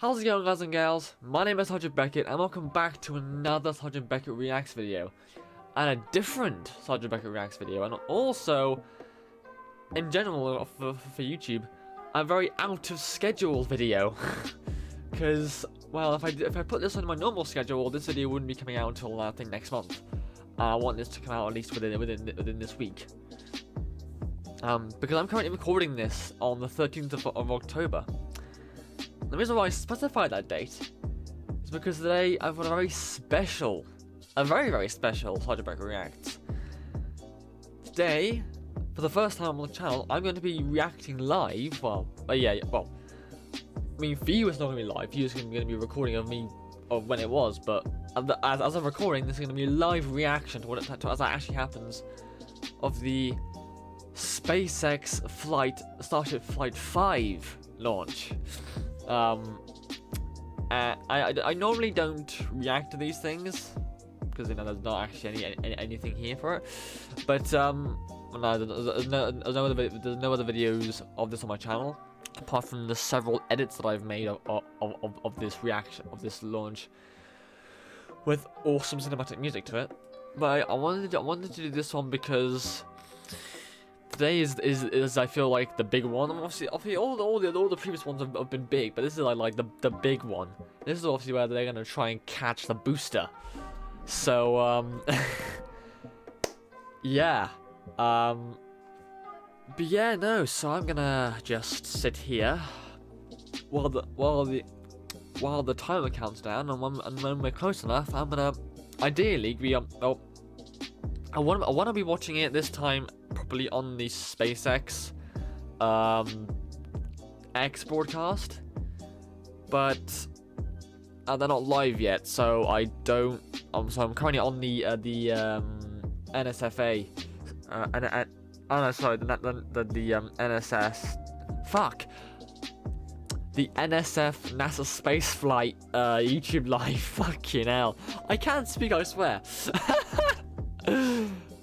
How's it going, guys and gals? My name is Sergeant Beckett and welcome back to another Sergeant Beckett Reacts video. And a different Sergeant Beckett Reacts video, and also, in general, for YouTube, a very out of schedule video. Because, well, if I put this on my normal schedule, this video wouldn't be coming out until, I think, next month. I want this to come out at least within this week. Because I'm currently recording this on the 13th of October. The reason why I specified that date is because today I've got a very special, very special Sergeant Beckett Reacts. Today, for the first time on the channel, I'm going to be reacting live. I mean, for you it's not going to be live. For you it's going to be a recording of me of when it was, but as I'm recording, this is going to be a live reaction to what as that actually happens of the SpaceX Starship Flight 5 launch. I normally don't react to these things because, you know, there's not actually anything here for it. But no, there's no other videos of this on my channel apart from the several edits that I've made of this reaction, of this launch, with awesome cinematic music to it. But I wanted to do this one because today is I feel like the big one. Obviously all the previous ones have been big, but this is like the big one. This is obviously where they're gonna try and catch the booster. So yeah, but yeah, no. So I'm gonna just sit here while the timer counts down, and when we're close enough, I'm gonna ideally be I want to be watching it this time properly on the SpaceX X broadcast, but they're not live yet, so I don't. So I'm currently on the NSFA. No, sorry, the NSS. Fuck. The NSF NASA Spaceflight YouTube Live. Fucking hell. I can't speak, I swear.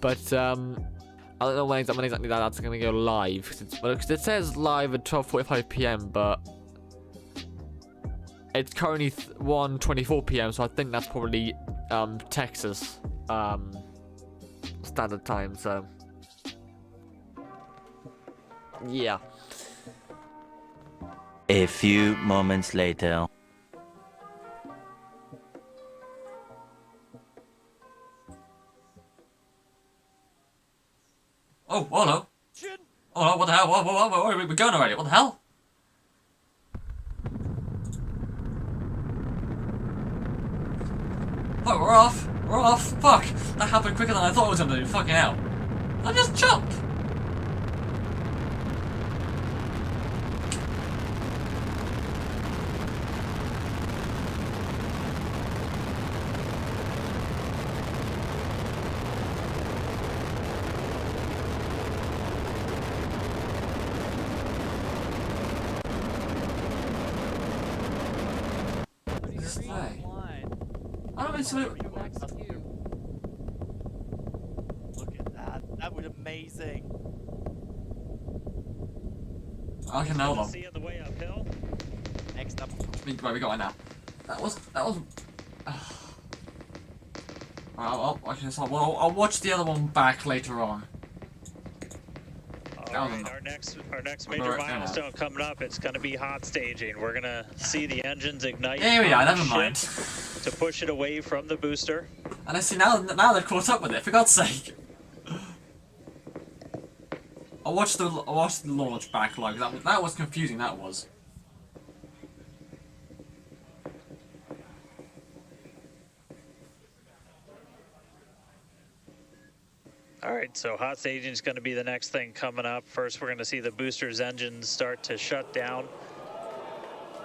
But I don't know when exactly that's gonna go live. Because it says live at 12:45 PM, but it's currently 1:24 PM, so I think that's probably Texas standard time. So yeah. A few moments later. Oh, hello. Oh, what the hell? Where are we going already? What the hell? Oh, we're off. We're off. Fuck. That happened quicker than I thought it was going to do. Fucking hell. I just jumped. I don't really see what Look at that. That was amazing. I can know them. See on the way uphill. Next up. Where we going now? That was. I'll watch the other one back later on. Alright, our next major milestone coming up, it's going to be hot staging. We're going to see the engines ignite. Here we are, never mind. To push it away from the booster. And I see now they're caught up with it, for God's sake. I watched the launch back live. That was confusing, that was. Alright, so hot staging is going to be the next thing coming up. First, we're going to see the booster's engines start to shut down.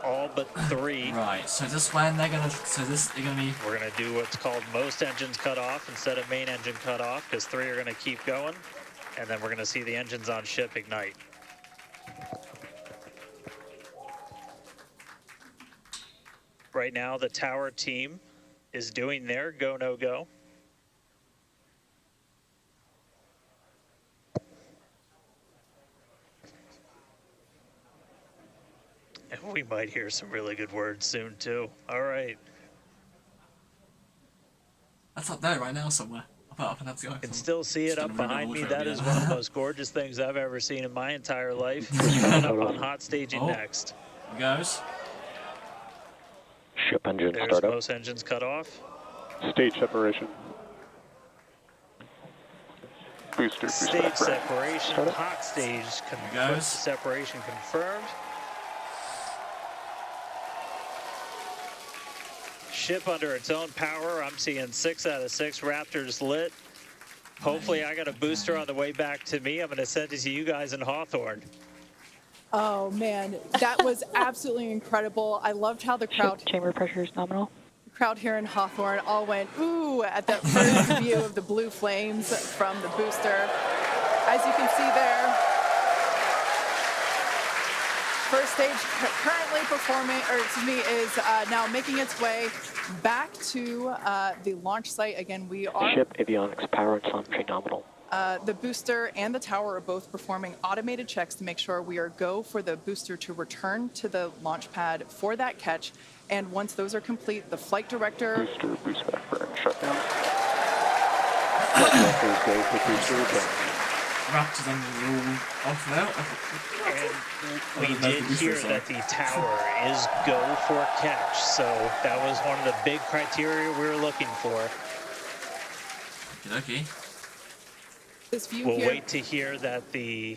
All but 3. Right, so this when they're gonna be. We're going to do what's called most engines cut off instead of main engine cut off, because 3 are going to keep going. And then we're going to see the engines on ship ignite. Right now, the tower team is doing their go, no go. we might hear some really good words soon too. All right. That's up there right now somewhere. Up and that's the You can still see it up behind me. That is one of the most gorgeous things I've ever seen in my entire life. Coming up on hot staging next. Here goes. Ship engine There's startup. most engines cut off. Stage separation. Booster Stage separation. separation. Hot stage goes. separation confirmed. Ship under its own power. I'm seeing 6 out of 6 Raptors lit. Hopefully I got a booster on the way back to me. I'm going to send it to you guys in Hawthorne. Oh man, that was absolutely incredible. I loved how the crowd Chamber pressure is nominal. here in Hawthorne all went ooh at that first view of the blue flames from the booster. As you can see there, first stage currently performing, or excuse me, is now making its way back to the launch site. Again, we are Ship avionics power and telemetry nominal. the booster and the tower are both performing automated checks to make sure we are go for the booster to return to the launch pad for that catch. And once those are complete, the flight director. Booster, boost back burn, shutdown. Reactors go for booster return. Raptors on the roll off now. And we did hear that the tower is go for catch. So that was one of the big criteria we were looking for. Okay. This view We'll here. wait to hear that the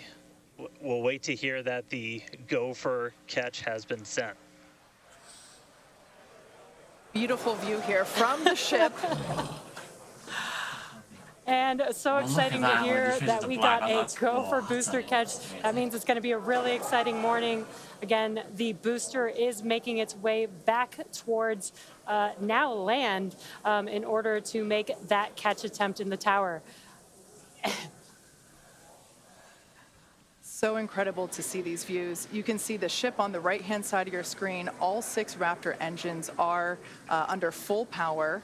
gopher catch has been sent. Beautiful view here from the ship. And so Well, look exciting at to that, hear like, that the we black got one, a that's go for cool. booster catch. That means it's going to be a really exciting morning. Again, the booster is making its way back towards now land in order to make that catch attempt in the tower. So incredible to see these views. You can see the ship on the right-hand side of your screen. All 6 Raptor engines are under full power.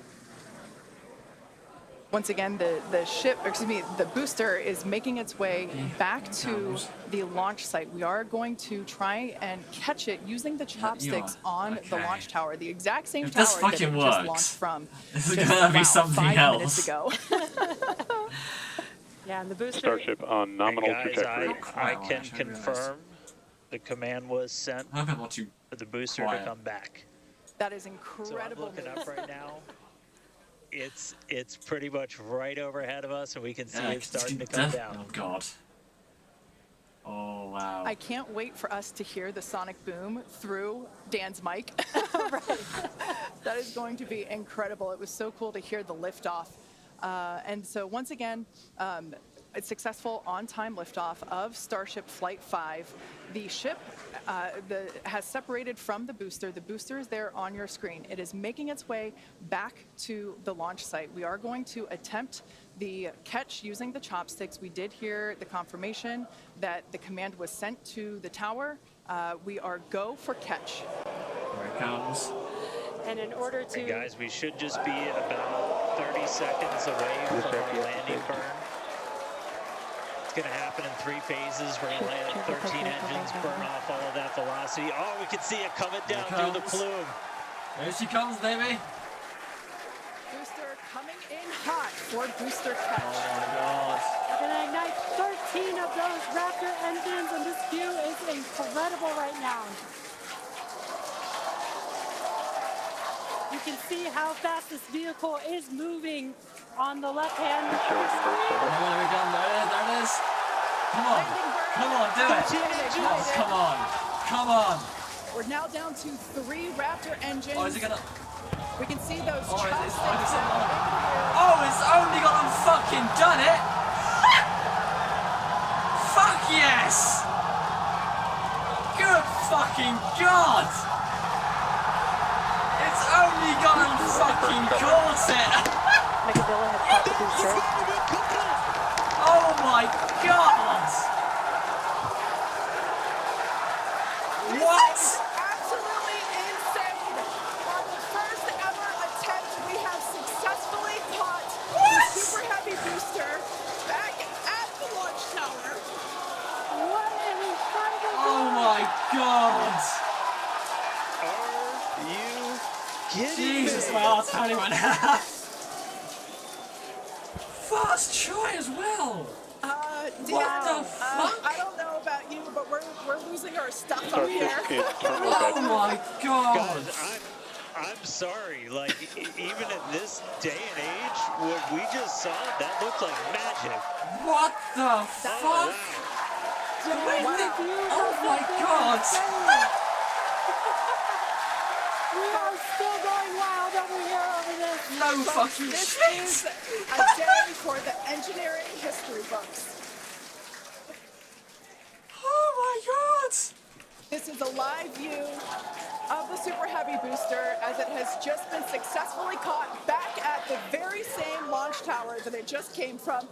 Once again, the booster is making its way back to the launch site. We are going to try and catch it using the chopsticks on the launch tower, the exact same If tower this that fucking it works, just launched from. this is just, gonna be wow, something 5 minutes else. ago. Yeah, and the booster. Starship on nominal And guys, trajectory. I can confirm the command was sent I'm hoping not too for the booster quiet. to come back. That is So I'm incredible. looking up right now. It's pretty much right overhead of us, and we can see it starting to come down. Oh god. Oh wow. I can't wait for us to hear the sonic boom through Dan's mic. That is going to be incredible. It was so cool to hear the liftoff. And so once again, a successful on-time liftoff of Starship Flight 5. The ship has separated from the booster. The booster is there on your screen. It is making its way back to the launch site. We are going to attempt the catch using the chopsticks. We did hear the confirmation that the command was sent to the tower. We are go for catch. Here it comes. And in order to. And guys, we should just be about 30 seconds away from our landing burn. It's going to happen in 3 phases. We're going to land 13 engines, burn off all of that velocity. Oh, we can see it coming down through the plume. There she comes, baby. Booster coming in hot for booster catch. Oh my god. We're going to ignite 13 of those Raptor engines, and this view is incredible right now. You can see how fast this vehicle is moving on the left-hand screen. There we go. There it is. Come on. Come on, do it. Oh, come on. Come on. We're now down to 3 Raptor engines. Oh, is it gonna... We can see those Oh, chopsticks. it's only gone and fucking done it. Fuck yes. Good fucking god. It's only gone and fucking caught it. Megadilla has caught the booster. Oh my god. What? Absolutely insane. On the first ever attempt, we have successfully caught the super heavy booster back at the launch tower. What an incredible Oh my god. That's how he went. First try as well. What the fuck? I don't know about you, but we're losing our stuff up Starship here. in terminal Oh bay. my god. Guys, I'm sorry. Like, even in this day and age, what we just saw, that looked like magic. What the fuck? Wow. Oh my god. We are still going wild over here over this. No fucking This shit. is a day for the engineering history books. Oh my god. This is a live view of the Super Heavy booster as it has just been successfully caught back at the very same launch tower that it just came from.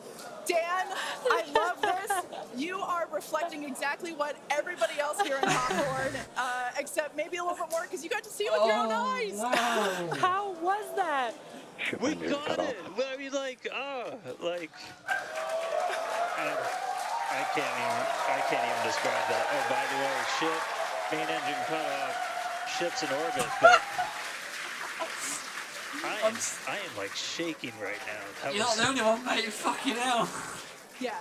Dan, I love this. You are reflecting exactly what everybody else here in Hawthorne, except maybe a little bit more because you got to see it with your own eyes. Wow. How was that? We Shipment is got cut off. it. Well, I mean, like, I can't even describe that. Oh, by the way, ship, main engine cut off, ship's in orbit, but I am like shaking right now. That You're not was, the only one, mate. Fucking hell. Yeah,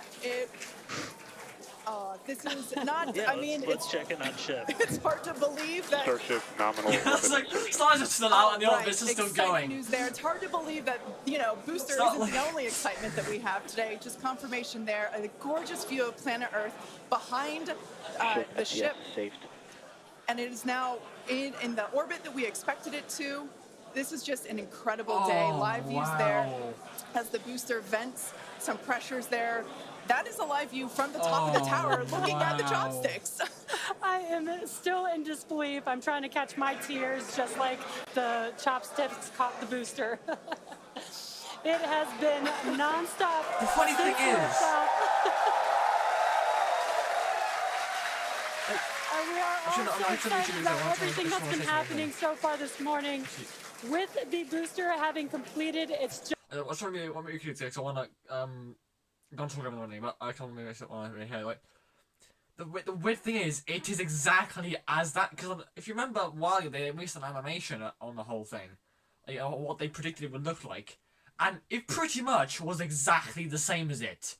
this is not, yeah, I mean, let's check in on ship. it's hard to believe that. Starship nominal It's like, orbit. stars are still out and the Right, orbits are still exciting going. news there. It's hard to believe that, you know, booster It's not isn't like- the only excitement that we have today. Just confirmation there. A gorgeous view of planet Earth behind the ship, saved. and it is now in the orbit that we expected it to. This is just an incredible day. Oh, Live views there wow. as the booster vents, some pressures there. That is a live view from the top of the tower looking at the wow. chopsticks. I am still in disbelief. I'm trying to catch my tears just like the chopsticks caught the booster. It has been nonstop. The funny thing since is- liftoff. And we are Actually, no, also I'm actually excited gonna about do that. everything I that's just been wanna say happening so far this morning. With the booster having completed its I was trying to be one cute because I want to don't talk about anything, but I can't remember it on right here. Like the weird thing is, it is exactly as that because if you remember, while they released an animation on the whole thing, like, what they predicted it would look like, and it pretty much was exactly the same as it.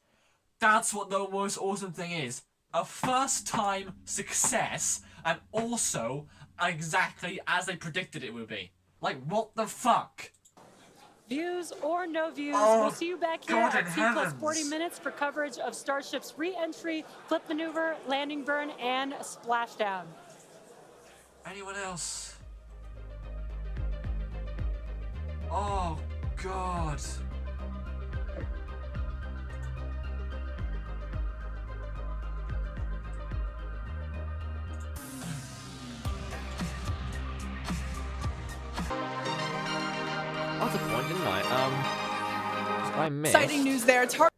That's what the most awesome thing is. A first-time success, and also exactly as they predicted it would be. Like, what the fuck? views or no views. Oh, we'll see you back here God at in T plus 40 heavens. minutes for coverage of Starship's re-entry, flip maneuver, landing burn, and splashdown. Anyone else? Oh, God. That's a point, didn't I? I missed. Exciting news there. It's hard.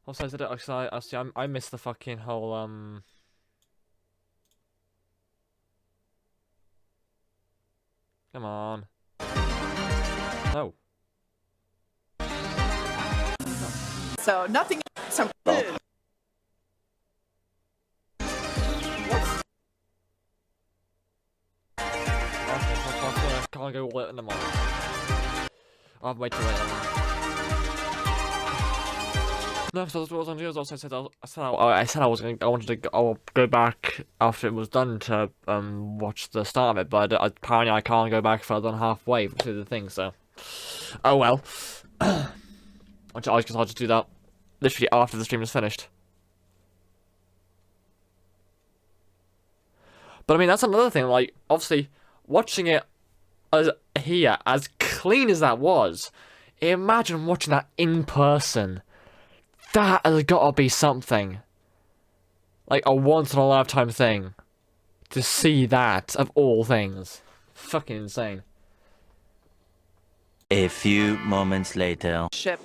Also, I missed the fucking whole Come on. No. So nothing. Some. I can't go all in the morning. I'll have to wait till later. No, so what I was going to do is also I'll go back after it was done to watch the start of it, but apparently I can't go back further than halfway to the thing. So, oh well. I guess I'll just do that literally after the stream is finished. But I mean, that's another thing. Like, obviously, watching it here, as clean as that was, imagine watching that in person. That has got to be something. Like a once-in-a-lifetime thing. To see that, of all things. Fucking insane. A few moments later. Ship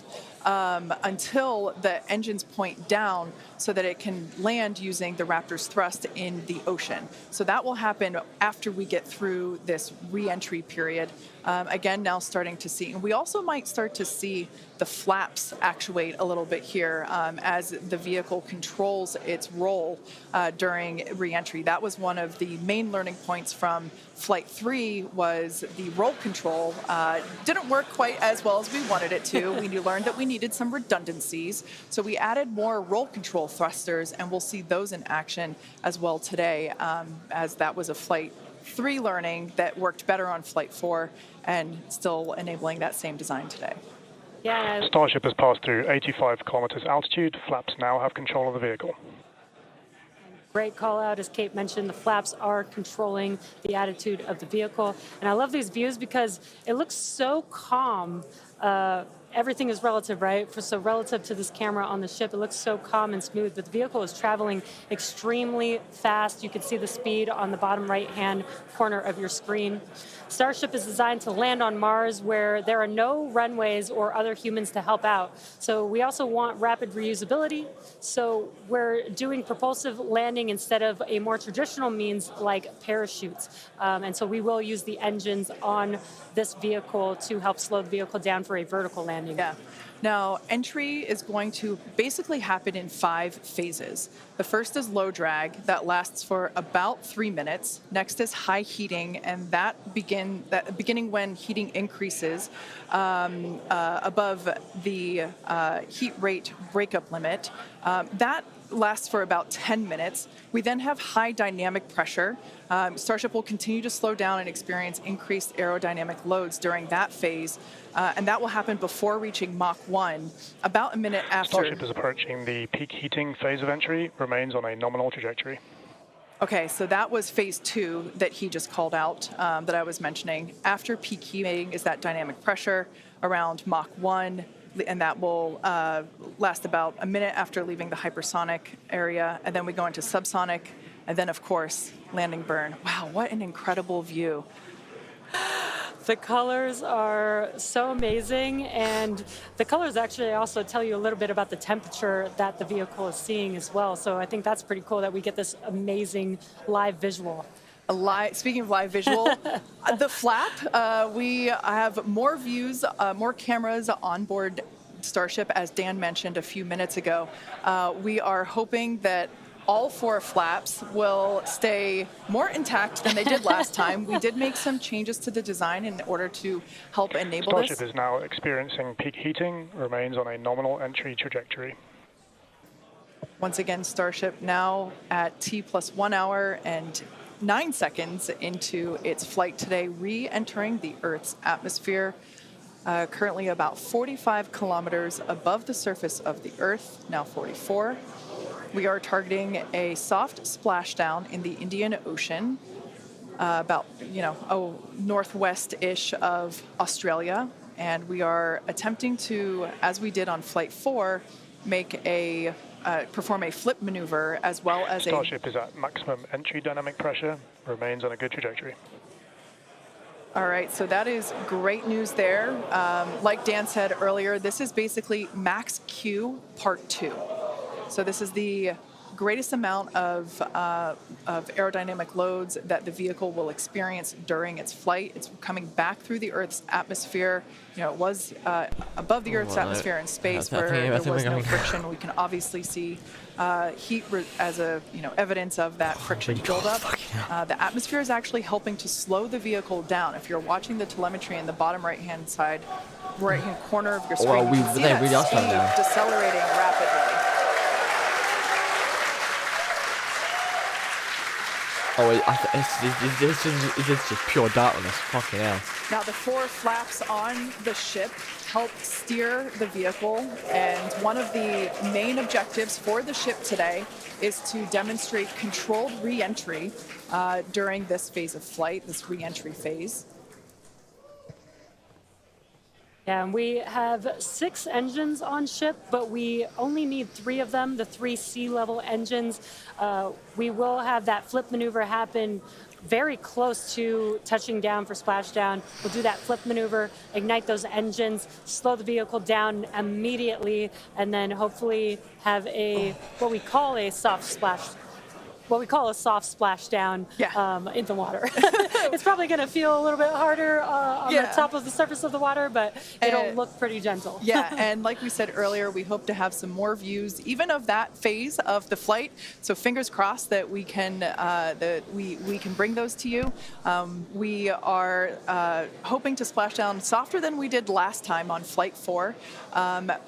until the engines point down so that it can land using the Raptor's thrust in the ocean. So that will happen after we get through this re-entry period. Again, now starting to see, and we also might start to see the flaps actuate a little bit here as the vehicle controls its roll during re-entry. That was one of the main learning points from Flight 3 was the roll control didn't work quite as well as we wanted it to. We learned that we needed some redundancies, so we added more roll control thrusters, and we'll see those in action as well today, as that was a Flight 3 learning that worked better on Flight 4 and still enabling that same design today. Yeah. Starship has passed through 85 kilometers altitude. Flaps now have control of the vehicle. Great call out, as Kate mentioned, the flaps are controlling the attitude of the vehicle. And I love these views because it looks so calm. Everything is relative, right? So relative to this camera on the ship, it looks so calm and smooth, but the vehicle is traveling extremely fast. You can see the speed on the bottom right-hand corner of your screen. Starship is designed to land on Mars where there are no runways or other humans to help out. So we also want rapid reusability. So we're doing propulsive landing instead of a more traditional means like parachutes. And so we will use the engines on this vehicle to help slow the vehicle down for a vertical landing. Yeah. Now, entry is going to basically happen in 5 phases. The first is low drag. That lasts for about 3 minutes. Next is high heating, and beginning when heating increases above the heat rate breakup limit. That lasts for about 10 minutes. We then have high dynamic pressure. Starship will continue to slow down and experience increased aerodynamic loads during that phase, and that will happen before reaching Mach 1, about a minute after. Starship is approaching the peak heating phase of entry, remains on a nominal trajectory. Okay, so that was phase 2 that he just called out that I was mentioning. After peak heating is that dynamic pressure around Mach 1, and that will last about a minute after leaving the hypersonic area, and then we go into subsonic, and then, of course, landing burn. Wow, what an incredible view. The colors are so amazing, and the colors actually also tell you a little bit about the temperature that the vehicle is seeing as well. So I think that's pretty cool that we get this amazing live visual. Speaking of live visual, the flap, we have more views, more cameras on board Starship, as Dan mentioned a few minutes ago. We are hoping that all 4 flaps will stay more intact than they did last time. We did make some changes to the design in order to help enable Starship this. is now experiencing peak heating, remains on a nominal entry trajectory. Once again, Starship now at T+1 hour and 9 seconds into its flight today, re-entering the Earth's atmosphere, currently about 45 kilometers above the surface of the Earth, now 44. We are targeting a soft splashdown in the Indian Ocean, about, northwest-ish of Australia. And we are attempting to, as we did on Flight 4, perform a flip maneuver as well as Starship is at maximum entry dynamic pressure, remains on a good trajectory. All right, so that is great news there. Like Dan said earlier, this is basically Max Q Part 2. So this is the greatest amount of aerodynamic loads that the vehicle will experience during its flight. It's coming back through the Earth's atmosphere. It was above the Earth's atmosphere in space where there was no friction. We can obviously see heat as evidence of that friction buildup. The atmosphere is actually helping to slow the vehicle down. If you're watching the telemetry in the bottom right-hand corner of your screen, you can see that speed decelerating rapidly. It's just pure darkness. Fucking hell. Now, the 4 flaps on the ship help steer the vehicle, and one of the main objectives for the ship today is to demonstrate controlled re-entry during this phase of flight, this re-entry phase. Yeah, and we have 6 engines on ship, but we only need 3 of them, the 3 sea-level engines. We will have that flip maneuver happen very close to touching down for splashdown. We'll do that flip maneuver, ignite those engines, slow the vehicle down immediately, and then hopefully have what we call a soft splashdown in the water. It's probably going to feel a little bit harder on the top of the surface of the water, but it'll look pretty gentle. Yeah, and like we said earlier, we hope to have some more views, even of that phase of the flight. So fingers crossed that we can we can bring those to you. We are hoping to splash down softer than we did last time on Flight 4.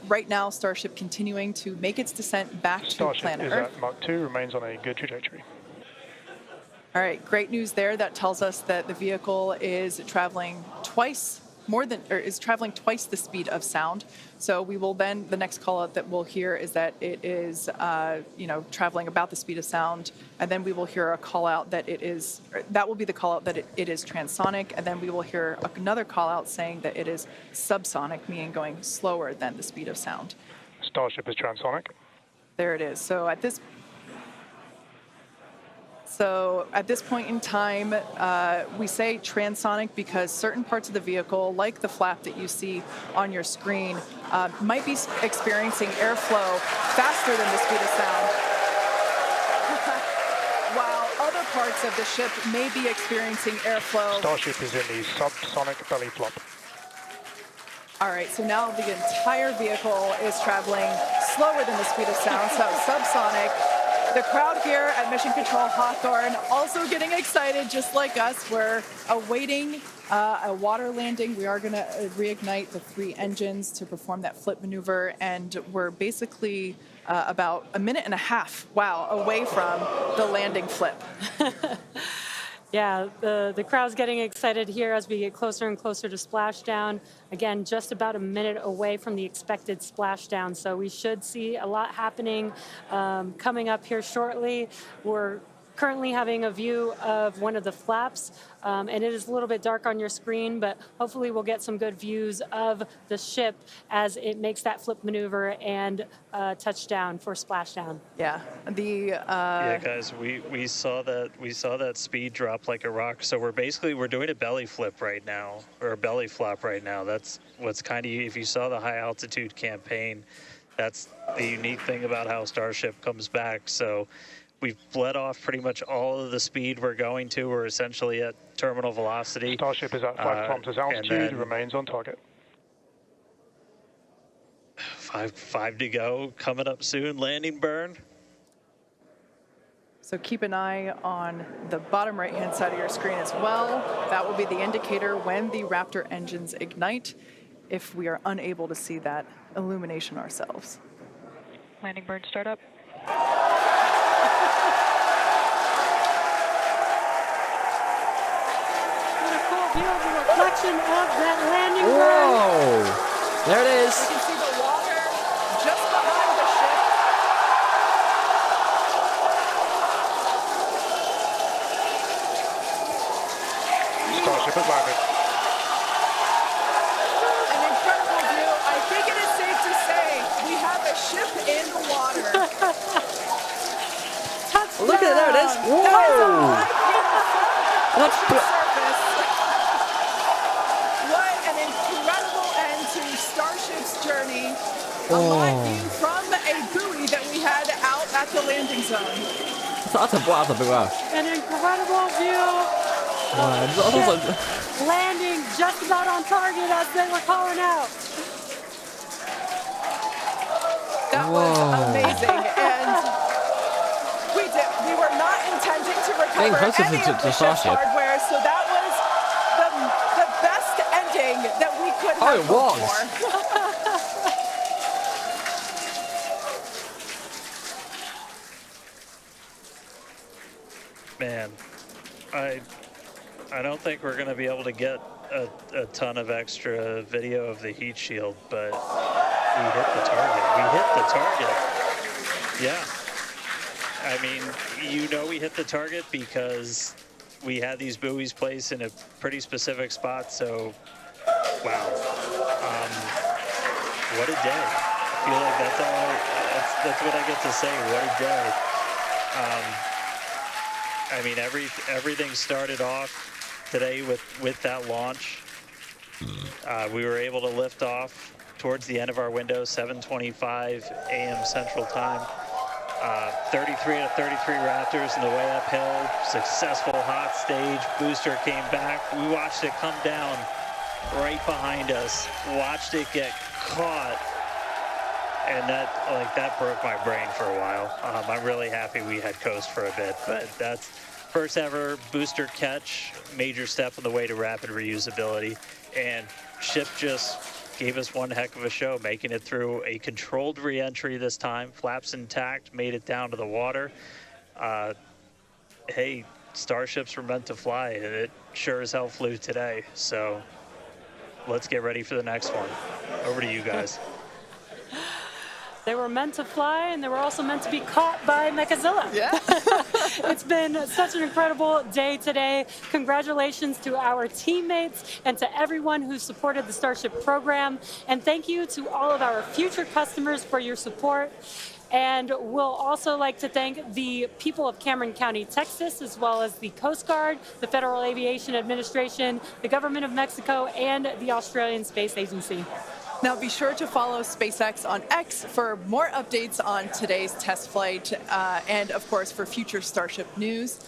Right now, Starship continuing to make its descent back to planet Earth. Starship is at Mach 2, remains on a good trajectory. All right, great news there. That tells us that the vehicle is traveling twice the speed of sound. So we will then, the next call out that we'll hear is that it is, traveling about the speed of sound. And then we will hear a call out that that will be the call out that it is transonic. And then we will hear another call out saying that it is subsonic, meaning going slower than the speed of sound. Starship is transonic. There it is. So at this point in time, we say transonic because certain parts of the vehicle, like the flap that you see on your screen, might be experiencing airflow faster than the speed of sound, while other parts of the ship may be experiencing airflow. Starship is in the subsonic belly flop. All right, so now the entire vehicle is traveling slower than the speed of sound, so subsonic. The crowd here at Mission Control Hawthorne also getting excited, just like us. We're awaiting a water landing. We are going to reignite the 3 engines to perform that flip maneuver, and we're basically about a minute and a half, away from the landing flip. Yeah, the crowd's getting excited here as we get closer and closer to splashdown. Again, just about a minute away from the expected splashdown, so we should see a lot happening coming up here shortly. We're currently having a view of one of the flaps, and it is a little bit dark on your screen, but hopefully we'll get some good views of the ship as it makes that flip maneuver and touchdown for splashdown. Yeah, yeah, guys, we saw that speed drop like a rock. So we're doing a belly flip right now, or a belly flop right now. That's what's kind of, if you saw the high altitude campaign, that's the unique thing about how Starship comes back. So we've bled off pretty much all of the speed we're going to. We're essentially at terminal velocity. Starship is at 5 kilometers altitude, remains on target. 5 to go, coming up soon, landing burn. So keep an eye on the bottom right-hand side of your screen as well. That will be the indicator when the Raptor engines ignite, if we are unable to see that illumination ourselves. Landing burn startup. Reflection of that landing burn. Whoa! There it is. You can see the water just behind the ship. Starship has landed. An incredible view. I think it is safe to say we have a ship in the water. Look at it, there it is. Whoa! That's What an incredible end to Starship's journey. A live view from a buoy that we had out at the landing zone. That's a big wow. An incredible view. Landing just about on target as they were calling out. That was amazing, and we were not intending to recover any of the ship's hardware, so that was the best ending that we could have hoped for. Man, I don't think we're going to be able to get a ton of extra video of the heat shield, but we hit the target. We hit the target. Yeah. I mean, we hit the target because we had these buoys placed in a pretty specific spot, so wow. What a day. I feel like that's what I get to say. What a day. I mean, everything started off today with that launch. We were able to lift off towards the end of our window, 7:25 a.m. Central Time. 33 out of 33 Raptors in the way uphill. Successful hot stage. Booster came back. We watched it come down right behind us. Watched it get caught. And that broke my brain for a while. I'm really happy we had coast for a bit, but that's first ever booster catch, major step on the way to rapid reusability. And ship just gave us one heck of a show, making it through a controlled re-entry this time, flaps intact, made it down to the water. Hey, starships were meant to fly, and it sure as hell flew today. So let's get ready for the next one. Over to you guys. They were meant to fly, and they were also meant to be caught by Mechazilla. Yeah. It's been such an incredible day today. Congratulations to our teammates and to everyone who supported the Starship program. And thank you to all of our future customers for your support. And we'll also like to thank the people of Cameron County, Texas, as well as the Coast Guard, the Federal Aviation Administration, the Government of Mexico, and the Australian Space Agency. Now be sure to follow SpaceX on X for more updates on today's test flight and of course for future Starship news.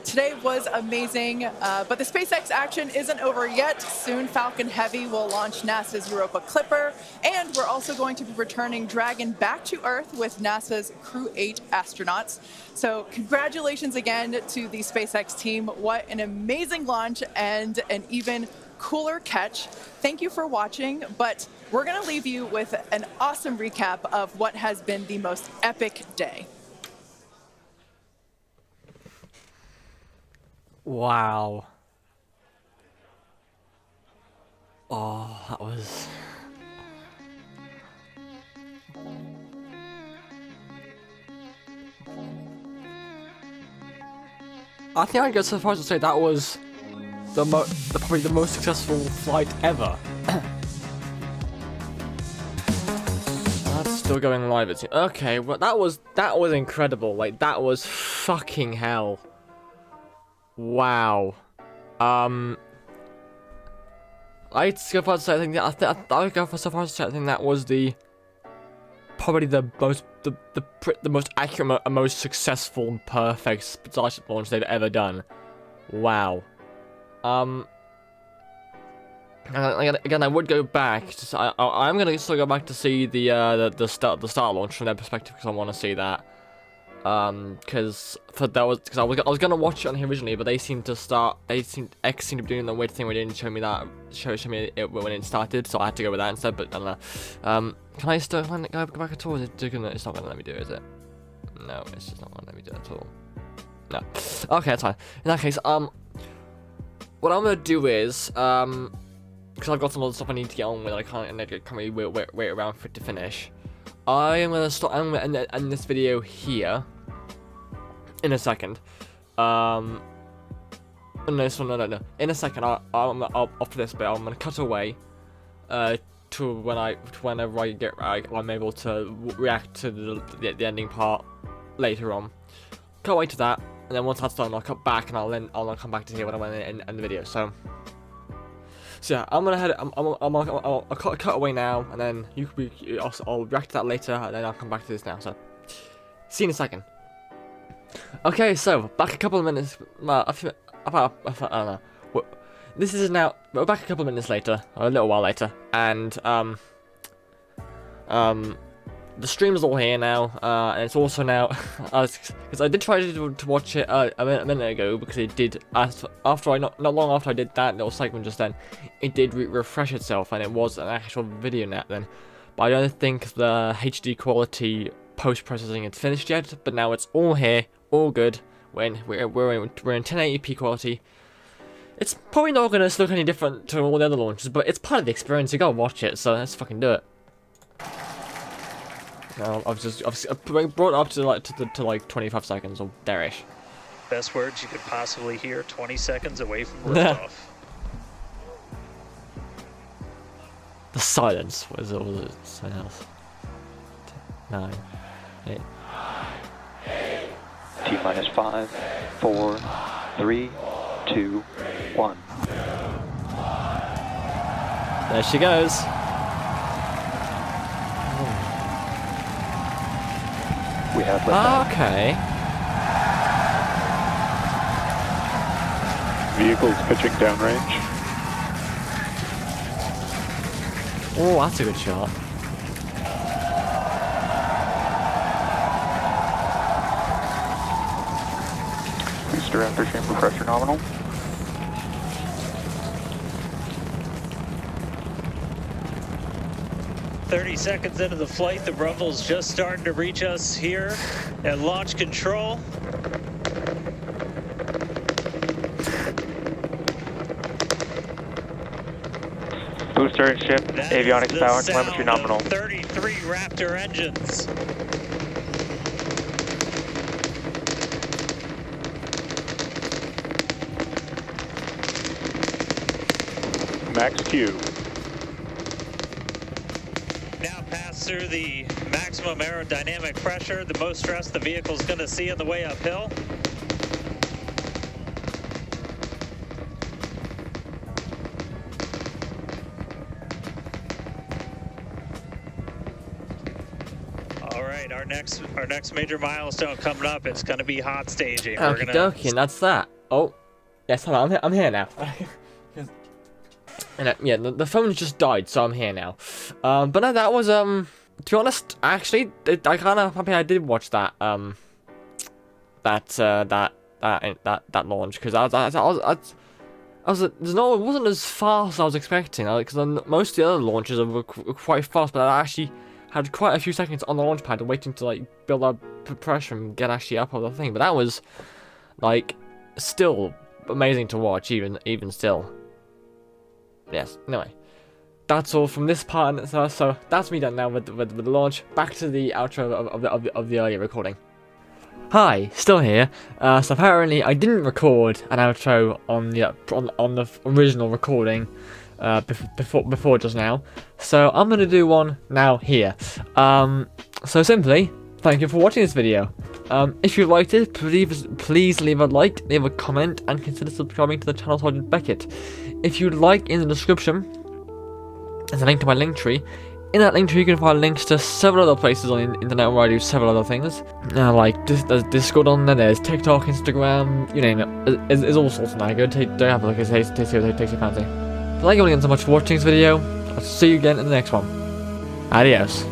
Today was amazing, but the SpaceX action isn't over yet. Soon Falcon Heavy will launch NASA's Europa Clipper, and we're also going to be returning Dragon back to Earth with NASA's Crew 8 astronauts. So congratulations again to the SpaceX team. What an amazing launch and an even cooler catch. Thank you for watching, but we're going to leave you with an awesome recap of what has been the most epic day. Wow. Oh, that was... I think I'd go so far as to say that was probably the most successful flight ever. That's still going live, it seems. Okay, well that was incredible. Like, that was fucking hell. Wow. I'd go far to say I think that was probably the most accurate and most successful and perfect Starship launch they've ever done. Wow. Again, I would go back. I'm gonna still go back to see the start launch from their perspective because I want to see that. Because I was gonna watch it on here originally, but X seemed to be doing the weird thing where they didn't show me it when it started, so I had to go with that instead. But I don't know. Can I still go back at all? It's not gonna let me do it, is it? No, it's just not gonna let me do it at all. No. Okay, that's fine. In that case, what I'm gonna do is, because I've got some other stuff I need to get on with, I can't really wait around for it to finish. I'm gonna end this video here in a second. No. In a second, after this bit, I'm gonna cut away to whenever I'm able to react to the ending part later on. Can't wait to that, and then once that's done, I'll cut back and I'll come back to here when I want to end the video. So yeah, I'm gonna I'll cut away now, and then I'll react to that later, and then I'll come back to this now. So see you in a second. Okay, so back a couple of minutes. I don't know. This is now. We're back a couple of minutes later, or a little while later, and the stream's all here now, and it's also now, because I did try to watch it a minute ago, because it did, not long after I did that little segment just then, it did refresh itself, and it was an actual video net then, but I don't think the HD quality post-processing is finished yet, but now it's all here, all good, we're in 1080p quality. It's probably not going to look any different to all the other launches, but it's part of the experience, you gotta watch it, so let's fucking do it. I've brought it up to like 25 seconds or there-ish. Best words you could possibly hear 20 seconds away from liftoff. The silence was all something else. 9, 8. T minus 5, 4, 3, 2, 1. There she goes. We have liftoff. Okay. Vehicles pitching downrange. Oh, that's a good shot. Booster after chamber pressure nominal. "30 seconds into the flight, the rumble's just starting to reach us here at launch control. Booster and ship, That avionics is the power and sound telemetry of nominal. 33 Raptor engines. Max Q. Now pass through the maximum aerodynamic pressure, the most stress the vehicle's going to see on the way uphill. All right, our next major milestone coming up. It's going to be hot staging. Okie dokie, and that's that. Oh, yes, hold on, I'm here now. And, yeah, the phone just died, so I'm here now. But no, that was to be honest, actually, I kind of happy I did watch that that launch, because it wasn't as fast as I was expecting. Because most of the other launches were quite fast, but I actually had quite a few seconds on the launch pad waiting to like build up pressure and get actually up on the thing. But that was like still amazing to watch, even still. Yes. Anyway, that's all from this part. So that's me done now with the launch. Back to the outro of the earlier recording. Hi, still here. So apparently I didn't record an outro on the original recording before just now. So I'm gonna do one now here. So simply, thank you for watching this video. If you liked it, please leave a like, leave a comment, and consider subscribing to the channel Sergeant Beckett. If you'd like, in the description, there's a link to my link tree. In that link tree, you can find links to several other places on the internet where I do several other things. Like, there's Discord on there, there's TikTok, Instagram, you name it. There's all sorts of that. Go have a look, see what takes your fancy. Thank you all again so much for watching this video. I'll see you again in the next one. Adios.